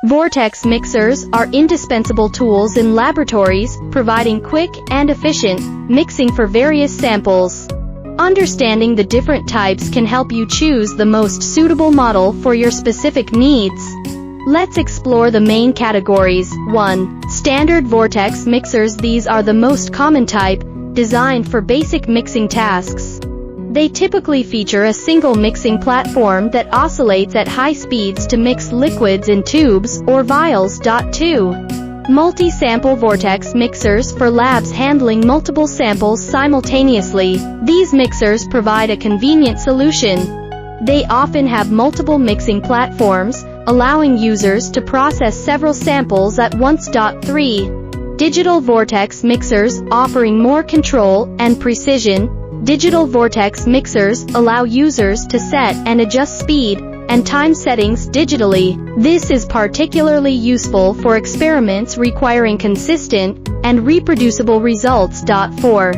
Vortex mixers are indispensable tools in laboratories, providing quick and efficient mixing for various samples. Understanding the different types can help you choose the most suitable model for your specific needs. Let's explore the main categories. 1. Standard Vortex mixers. These are the most common type, designed for basic mixing tasks. They typically feature a single mixing platform that oscillates at high speeds to mix liquids in tubes or vials. 2. Multi-sample Vortex mixers for labs handling multiple samples simultaneously. These mixers provide a convenient solution. They often have multiple mixing platforms, allowing users to process several samples at once. 3. Digital Vortex mixers, offering more control and precision. Digital Vortex mixers allow users to set and adjust speed and time settings digitally. This is particularly useful for experiments requiring consistent and reproducible results. 4.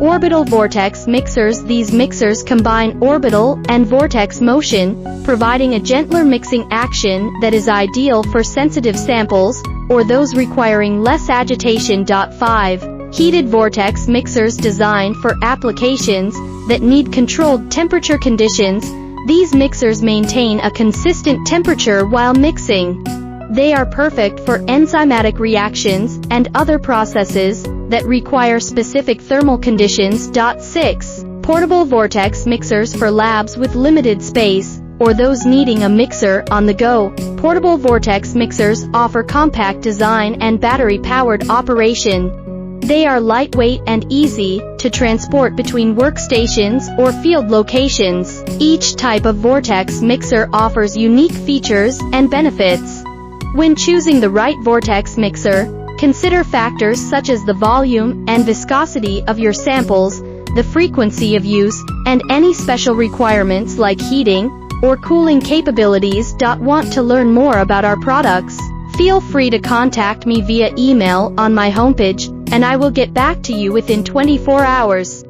Orbital Vortex mixers. These mixers combine orbital and vortex motion, providing a gentler mixing action that is ideal for sensitive samples or those requiring less agitation. 5. Heated Vortex mixers, designed for applications that need controlled temperature conditions. These mixers maintain a consistent temperature while mixing. They are perfect for enzymatic reactions and other processes that require specific thermal conditions. 6. Portable Vortex mixers for labs with limited space, or those needing a mixer on the go. Portable Vortex mixers offer compact design and battery-powered operation. They are lightweight and easy to transport between workstations or field locations. Each type of Vortex mixer offers unique features and benefits. When choosing the right Vortex mixer, consider factors such as the volume and viscosity of your samples, the frequency of use, and any special requirements like heating or cooling capabilities. Want to learn more about our products? Feel free to contact me via email on my homepage, and I will get back to you within 24 hours.